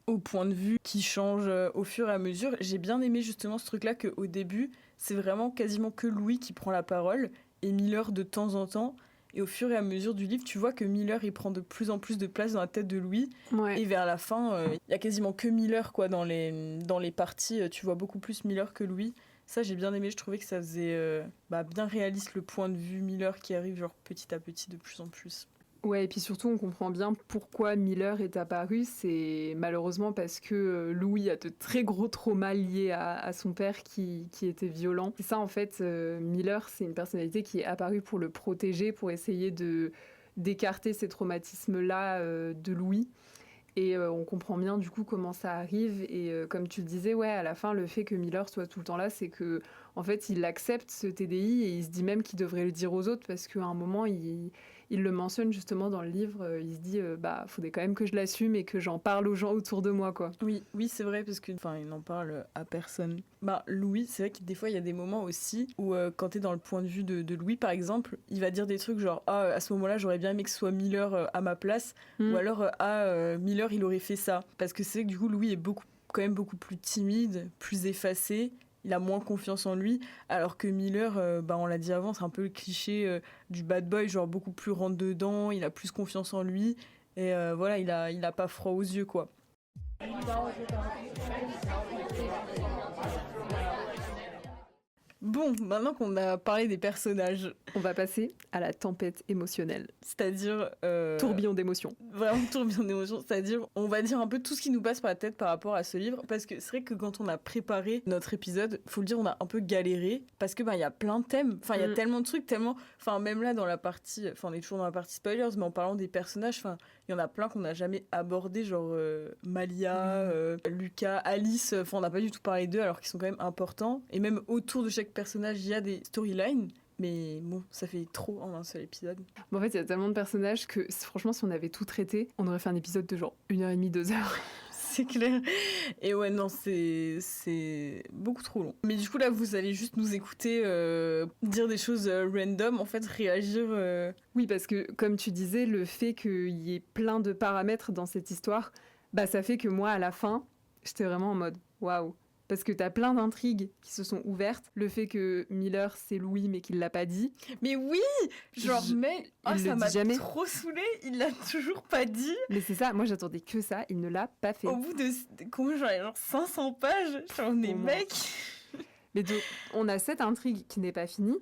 au point de vue qui change au fur et à mesure, j'ai bien aimé justement ce truc-là qu'au début, c'est vraiment quasiment que Louis qui prend la parole et Miller de temps en temps. Et au fur et à mesure du livre, tu vois que Miller, il prend de plus en plus de place dans la tête de Louis. Ouais. Et vers la fin, il y a quasiment que Miller, quoi, dans les parties. Tu vois beaucoup plus Miller que Louis. Ça, j'ai bien aimé. Je trouvais que ça faisait bien réaliste le point de vue Miller qui arrive genre petit à petit de plus en plus. Ouais, et puis surtout, on comprend bien pourquoi Miller est apparu. C'est malheureusement parce que Louis a de très gros traumas liés à son père qui était violent. C'est ça, en fait, Miller, c'est une personnalité qui est apparue pour le protéger, pour essayer d'écarter ces traumatismes-là de Louis. Et on comprend bien du coup comment ça arrive. Et comme tu le disais, ouais, à la fin, le fait que Miller soit tout le temps là, c'est que en fait, il accepte ce TDI et il se dit même qu'il devrait le dire aux autres parce qu'à un moment, il le mentionne justement dans le livre. Il se dit, faudrait quand même que je l'assume et que j'en parle aux gens autour de moi, quoi. Oui, oui, c'est vrai parce que, il n'en parle à personne. Louis, c'est vrai que des fois, il y a des moments aussi où, quand t'es dans le point de vue de Louis, par exemple, il va dire des trucs genre, à ce moment-là, j'aurais bien aimé que ce soit Miller à ma place, ou alors, Miller, il aurait fait ça. Parce que c'est vrai que du coup, Louis est quand même beaucoup plus timide, plus effacé. Il a moins confiance en lui, alors que Miller, on l'a dit avant, c'est un peu le cliché du bad boy, genre beaucoup plus rentre-dedans, il a plus confiance en lui, et voilà, il a pas froid aux yeux, quoi. Bon, maintenant qu'on a parlé des personnages, On va passer à la tempête émotionnelle. c'est-à-dire... Tourbillon d'émotions. Vraiment tourbillon d'émotions, c'est-à-dire on va dire un peu tout ce qui nous passe par la tête par rapport à ce livre, parce que c'est vrai que quand on a préparé notre épisode, faut le dire, on a un peu galéré, parce que il y a plein de thèmes, il y a tellement de trucs, tellement... même là dans la partie... on est toujours dans la partie spoilers, mais en parlant des personnages, il y en a plein qu'on n'a jamais abordé, genre Malia, Lucas, Alice, on n'a pas du tout parlé d'eux alors qu'ils sont quand même importants, et même autour de chaque personnage, il y a des storylines. Mais bon, ça fait trop en un seul épisode. En fait, il y a tellement de personnages que franchement, si on avait tout traité, on aurait fait un épisode de genre 1h30, 2 heures. C'est clair. Et ouais, non, c'est beaucoup trop long. Mais du coup, là, vous allez juste nous écouter dire des choses random, en fait, réagir. Oui, parce que comme tu disais, le fait qu'il y ait plein de paramètres dans cette histoire, ça fait que moi, à la fin, j'étais vraiment en mode waouh. Parce que t'as plein d'intrigues qui se sont ouvertes. Le fait que Miller, c'est Louis, mais qu'il l'a pas dit. Mais oui, genre, ça m'a jamais. trop saoulée, il l'a toujours pas dit. Mais c'est ça, moi j'attendais que ça, il ne l'a pas fait. Au bout de combien, genre 500 pages, j'en ai mec. Mais donc, on a cette intrigue qui n'est pas finie.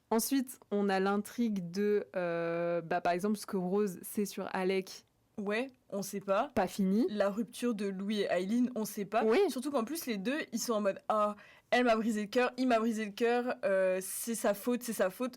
Ensuite, on a l'intrigue de, par exemple, ce que Rose sait sur Alec. Ouais, on sait pas. Pas fini. La rupture de Louis et Aileen, on sait pas. Oui. Surtout qu'en plus, les deux, ils sont en mode elle m'a brisé le cœur, il m'a brisé le cœur, c'est sa faute, c'est sa faute.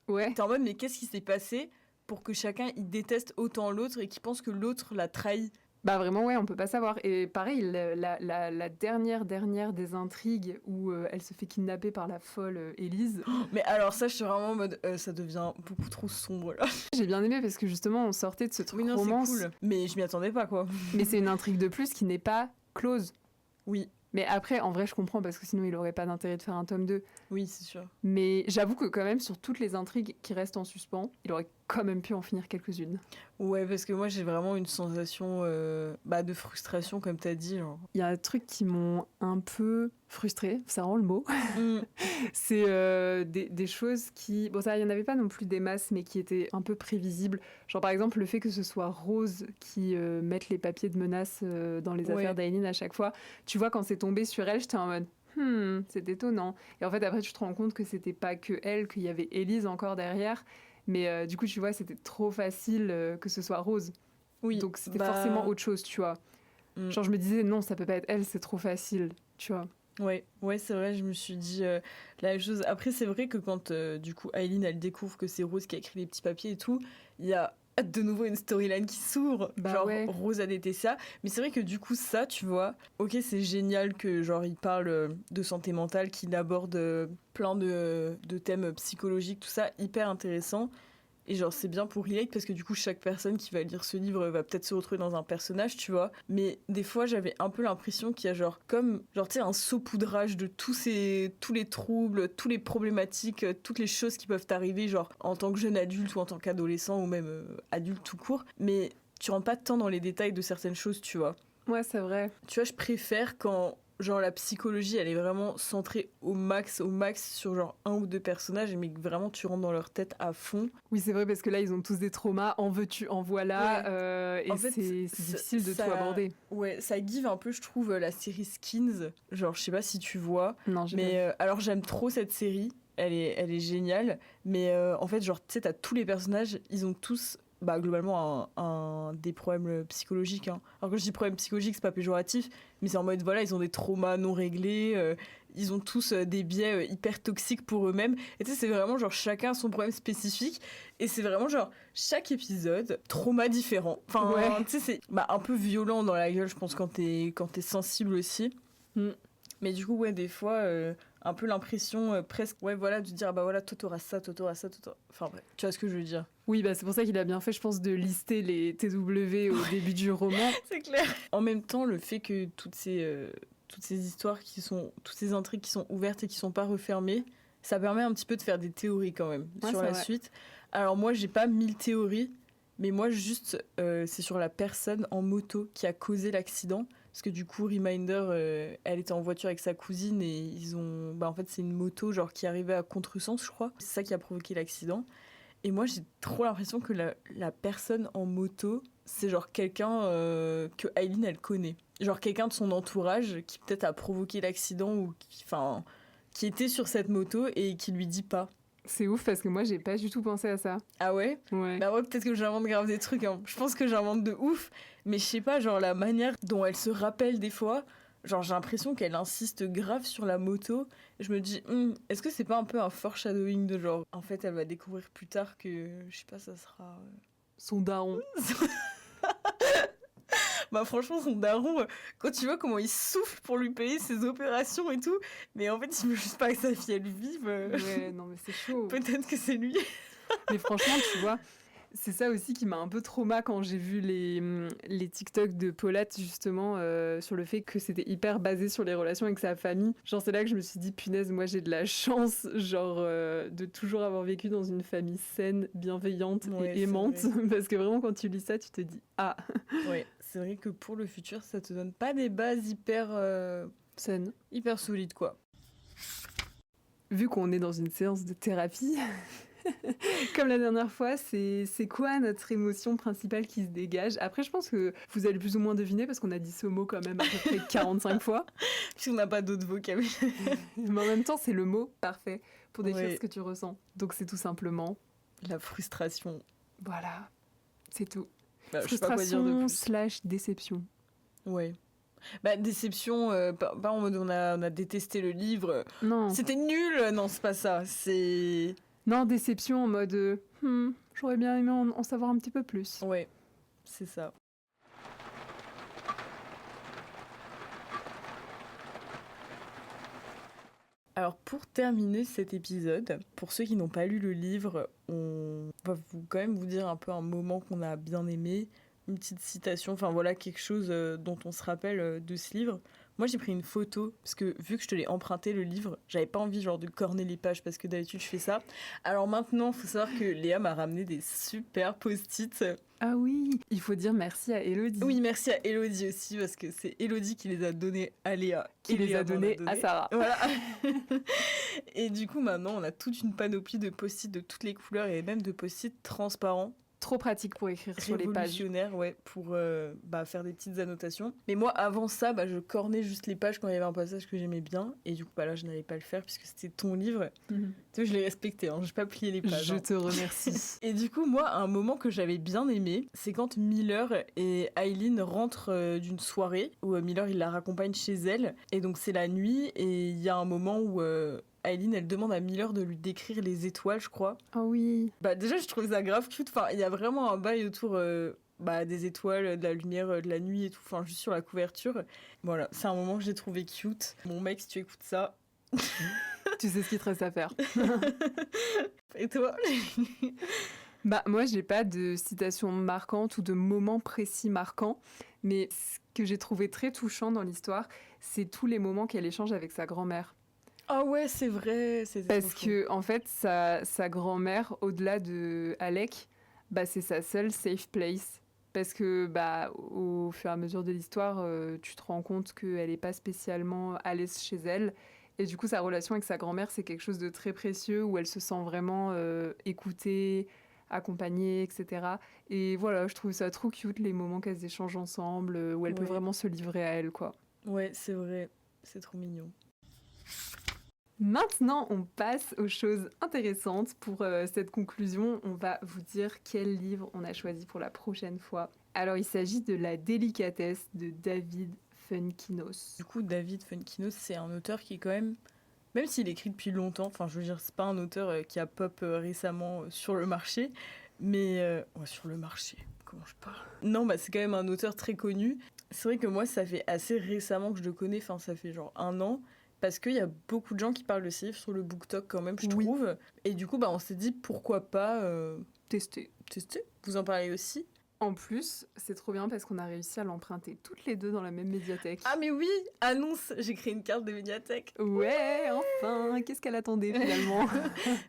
Ouais. T'es en mode, mais qu'est-ce qui s'est passé pour que chacun, il déteste autant l'autre et qu'il pense que l'autre l'a trahi? Vraiment, ouais, on peut pas savoir. Et pareil, la dernière des intrigues où elle se fait kidnapper par la folle Élise. Mais alors ça, je suis vraiment en mode, ça devient beaucoup trop sombre, là. J'ai bien aimé parce que justement, on sortait de ce truc romance. C'est cool. Mais je m'y attendais pas, quoi. Mais c'est une intrigue de plus qui n'est pas close. Oui. Mais après, en vrai, je comprends parce que sinon, il aurait pas d'intérêt de faire un tome 2. Oui, c'est sûr. Mais j'avoue que quand même, sur toutes les intrigues qui restent en suspens, il aurait quand même pu en finir quelques-unes. Ouais, parce que moi, j'ai vraiment une sensation de frustration, comme t'as dit. Il y a un truc qui m'ont un peu frustrée, ça rend le mot. C'est des choses qui... Bon, ça, il n'y en avait pas non plus des masses, mais qui étaient un peu prévisibles. Genre, par exemple, le fait que ce soit Rose qui mette les papiers de menace dans les affaires d'Aileen à chaque fois. Tu vois, quand c'est tombé sur elle, j'étais en mode... c'est étonnant. Et en fait, après, tu te rends compte que c'était pas que elle, qu'il y avait Élise encore derrière. Mais du coup, tu vois, c'était trop facile que ce soit Rose. Oui. Donc, c'était forcément autre chose, tu vois. Genre, je me disais, non, ça peut pas être elle, c'est trop facile, tu vois. Ouais, c'est vrai, je me suis dit la même chose. Après, c'est vrai que quand, du coup, Aileen, elle découvre que c'est Rose qui a écrit les petits papiers et tout, il y a de nouveau une storyline qui s'ouvre, Bah genre ouais. Rose a détesté ça. Mais c'est vrai que du coup ça, tu vois, ok, c'est génial que genre il parle de santé mentale, qu'il aborde plein de thèmes psychologiques, tout ça, hyper intéressant. Et genre c'est bien pour relate parce que du coup chaque personne qui va lire ce livre va peut-être se retrouver dans un personnage, tu vois. Mais des fois j'avais un peu l'impression qu'il y a genre comme genre tu sais un saupoudrage de tous les troubles, tous les problématiques, toutes les choses qui peuvent t'arriver genre en tant que jeune adulte ou en tant qu'adolescent ou même adulte tout court. Mais tu rentres pas tant dans les détails de certaines choses, tu vois. Ouais, c'est vrai. Tu vois, je préfère quand genre la psychologie elle est vraiment centrée au max sur genre un ou deux personnages mais que vraiment tu rentres dans leur tête à fond. Oui, c'est vrai, parce que là, ils ont tous des traumas, en veux-tu, en voilà, Ouais. et En fait, c'est difficile de ça, tout aborder. ouais, ça give un peu, je trouve, la série Skins. Genre, je sais pas si tu vois, Non, j'ai pas mais vu. alors j'aime trop cette série. Elle est géniale, mais en fait, genre, tu sais, t'as tous les personnages, ils ont tous, bah, globalement, des problèmes psychologiques. Hein. Alors, quand je dis problèmes psychologiques, c'est pas péjoratif, mais c'est en mode, voilà, ils ont des traumas non réglés, ils ont tous des biais hyper toxiques pour eux-mêmes. Et tu sais, c'est vraiment, genre, chacun a son problème spécifique, et c'est vraiment, genre, chaque épisode, trauma différent. Enfin, Ouais. tu sais, c'est un peu violent dans la gueule, je pense, quand t'es sensible aussi. Mm. Mais du coup, ouais, des fois, un peu l'impression presque, ouais, voilà, de dire, ah bah voilà, toi t'auras ça, toi t'auras ça, toi t'auras... Enfin, bref, tu vois ce que je veux dire. Oui, bah, c'est pour ça qu'il a bien fait, je pense, de lister les TW au début du roman. C'est clair. En même temps, le fait que toutes ces histoires toutes ces intrigues qui sont ouvertes et qui sont pas refermées, ça permet un petit peu de faire des théories quand même Ouais, sur c'est la vrai. suite. Alors moi, j'ai pas 1000 théories, mais moi juste, c'est sur la personne en moto qui a causé l'accident. Parce que du coup, Reminder, elle était en voiture avec sa cousine et ils ont... Bah en fait, c'est une moto genre qui arrivait à contresens, je crois. C'est ça qui a provoqué l'accident. Et moi, j'ai trop l'impression que la personne en moto, c'est genre quelqu'un que Aileen, elle connaît. Genre quelqu'un de son entourage qui peut-être a provoqué l'accident ou qui était sur cette moto et qui lui dit pas. C'est ouf, parce que moi, j'ai pas du tout pensé à ça. Ah ouais? Ouais. Bah ouais, peut-être que j'invente grave des trucs. Hein. Je pense que j'invente de ouf. Mais je sais pas, genre la manière dont elle se rappelle des fois... Genre j'ai l'impression qu'elle insiste grave sur la moto. Je me dis, est-ce que c'est pas un peu un foreshadowing de genre... En fait, elle va découvrir plus tard que, je sais pas, ça sera... Son daron. Bah franchement, son daron, quand tu vois comment il souffle pour lui payer ses opérations et tout, mais en fait, il veut juste pas que sa fille, elle vive. Ouais, non, mais c'est chaud. Peut-être que c'est lui. Mais franchement, tu vois, c'est ça aussi qui m'a un peu trauma quand j'ai vu les TikTok de Paulette, justement, sur le fait que c'était hyper basé sur les relations avec sa famille. Genre, c'est là que je me suis dit, punaise, moi j'ai de la chance, genre, de toujours avoir vécu dans une famille saine, bienveillante Ouais, et aimante. c'est vrai. Parce que vraiment, quand tu lis ça, tu te dis, ah, Ouais, c'est vrai que pour le futur, ça te donne pas des bases saine. hyper solides, quoi. Vu qu'on est dans une séance de thérapie, comme la dernière fois, c'est quoi notre émotion principale qui se dégage? Après, je pense que vous allez plus ou moins deviner parce qu'on a dit ce mot quand même à peu près 45 fois. Puis on n'a pas d'autres vocabulaire. Mais en même temps, c'est le mot parfait pour décrire Ouais. ce que tu ressens. Donc c'est tout simplement, La frustration. voilà, c'est tout. Bah, je sais pas quoi dire de Frustration plus. / déception. Ouais. Bah, déception, pas en mode on a détesté le livre. Non, C'était nul. Non, c'est pas ça. C'est... non, déception en mode, j'aurais bien aimé en savoir un petit peu plus. Ouais, c'est ça. Alors pour terminer cet épisode, pour ceux qui n'ont pas lu le livre, on va quand même vous dire un peu un moment qu'on a bien aimé, une petite citation, enfin voilà quelque chose dont on se rappelle de ce livre. Moi j'ai pris une photo parce que vu que je te l'ai emprunté le livre, j'avais pas envie genre de corner les pages parce que d'habitude je fais ça. Alors maintenant, faut savoir que Léa m'a ramené des super post-it. Ah oui, il faut dire merci à Elodie. Oui, merci à Elodie aussi, parce que c'est Elodie qui les a donnés à Léa. Qui et les Léa a m'en donnés à Sarah. Voilà. Et du coup, maintenant, on a toute une panoplie de post-it de toutes les couleurs et même de post-it transparents. Trop pratique pour écrire sur les pages. Révolutionnaire, ouais, pour faire des petites annotations. Mais moi, avant ça, je cornais juste les pages quand il y avait un passage que j'aimais bien. Et du coup, là, je n'allais pas le faire puisque c'était ton livre. Mhm. Tu vois, je l'ai respecté, hein, je n'ai pas plié les pages. Je hein. te remercie. Et du coup, moi, un moment que j'avais bien aimé, c'est quand Miller et Aileen rentrent d'une soirée où Miller, il la raccompagne chez elle. Et donc, c'est la nuit et il y a un moment où Aileen, elle demande à Miller de lui décrire les étoiles, je crois. Oh oui. Bah déjà, je trouve ça grave cute. Enfin, il y a vraiment un bail autour des étoiles, de la lumière, de la nuit et tout. Enfin, juste sur la couverture. Voilà, c'est un moment que j'ai trouvé cute. Mon mec, si tu écoutes ça... Tu sais ce qu'il te reste à faire. Et toi? Bah, moi, j'ai pas de citation marquante ou de moment précis marquant, mais ce que j'ai trouvé très touchant dans l'histoire, c'est tous les moments qu'elle échange avec sa grand-mère. Ah ouais, c'est vrai. C'était trop Parce chou. que, en fait, sa grand-mère, au-delà de Alec, bah, c'est sa seule safe place. Parce que, bah, au fur et à mesure de l'histoire, tu te rends compte qu'elle n'est pas spécialement à l'aise chez elle. Et du coup, sa relation avec sa grand-mère, c'est quelque chose de très précieux, où elle se sent vraiment écoutée, accompagnée, etc. Et voilà, je trouve ça trop cute, les moments qu'elles échangent ensemble, où elle peut Ouais. vraiment se livrer à elle, quoi. Ouais, c'est vrai. C'est trop mignon. Maintenant, on passe aux choses intéressantes. Pour cette conclusion, on va vous dire quel livre on a choisi pour la prochaine fois. Alors, il s'agit de La délicatesse de David Funkinos. Du coup, David Funkinos, c'est un auteur qui est quand même s'il écrit depuis longtemps, enfin je veux dire, c'est pas un auteur qui a pop récemment sur le marché, mais... ouais, sur le marché, comment je parle? Non, bah c'est quand même un auteur très connu. C'est vrai que moi, ça fait assez récemment que je le connais, enfin ça fait genre 1 an, parce qu'il y a beaucoup de gens qui parlent de ce livre sur le BookTok quand même, je Oui. trouve. Et du coup, bah on s'est dit, pourquoi pas Testé. tester? Vous en parlez aussi? En plus, c'est trop bien parce qu'on a réussi à l'emprunter toutes les deux dans la même médiathèque. Ah mais oui, annonce, j'ai créé une carte de médiathèque. Ouais, enfin, qu'est-ce qu'elle attendait finalement?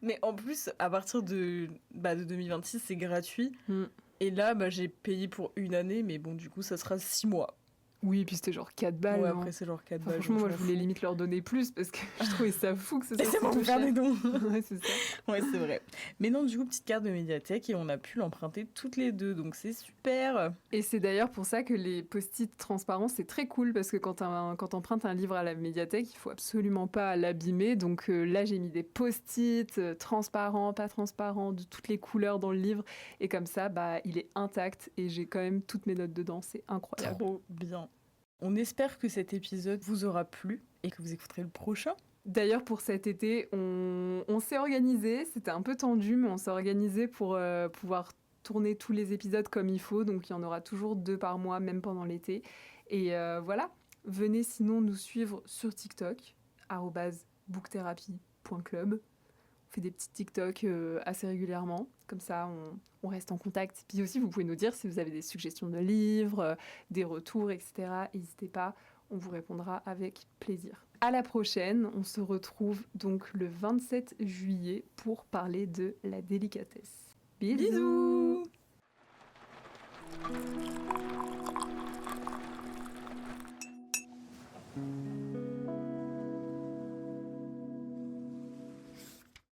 Mais en plus, à partir de 2026, c'est gratuit. Mm. Et là, bah, j'ai payé pour 1 année, mais bon, du coup, ça sera 6 mois. Oui, puis c'était genre 4 balles. Ouais, non après, c'est genre 4 Enfin, balles. franchement, moi, donc je voulais m'en fous. limite leur donner plus parce que je trouvais ça fou que ce soit Laissez-moi si vous faire cher. des dons. Ouais, c'est ça. Ouais, c'est vrai. Mais non, du coup, petite carte de médiathèque et on a pu l'emprunter toutes les deux, donc c'est super. Et c'est d'ailleurs pour ça que les post-it transparents, c'est très cool parce que quand t'empruntes un livre à la médiathèque, il faut absolument pas l'abîmer. Donc là, j'ai mis des post-it transparents, pas transparents, de toutes les couleurs dans le livre. Et comme ça, bah, il est intact et j'ai quand même toutes mes notes dedans. C'est incroyable. Trop bien. On espère que cet épisode vous aura plu et que vous écouterez le prochain. D'ailleurs, pour cet été, on s'est organisé. C'était un peu tendu, mais on s'est organisé pour pouvoir tourner tous les épisodes comme il faut. Donc, il y en aura toujours 2 par mois, même pendant l'été. Et voilà. Venez sinon nous suivre sur TikTok, @booktherapy.club. On fait des petits TikTok assez régulièrement. Comme ça, on reste en contact. Puis aussi, vous pouvez nous dire si vous avez des suggestions de livres, des retours, etc. N'hésitez pas, on vous répondra avec plaisir. À la prochaine, on se retrouve donc le 27 juillet pour parler de la délicatesse. Bisous. Bisous.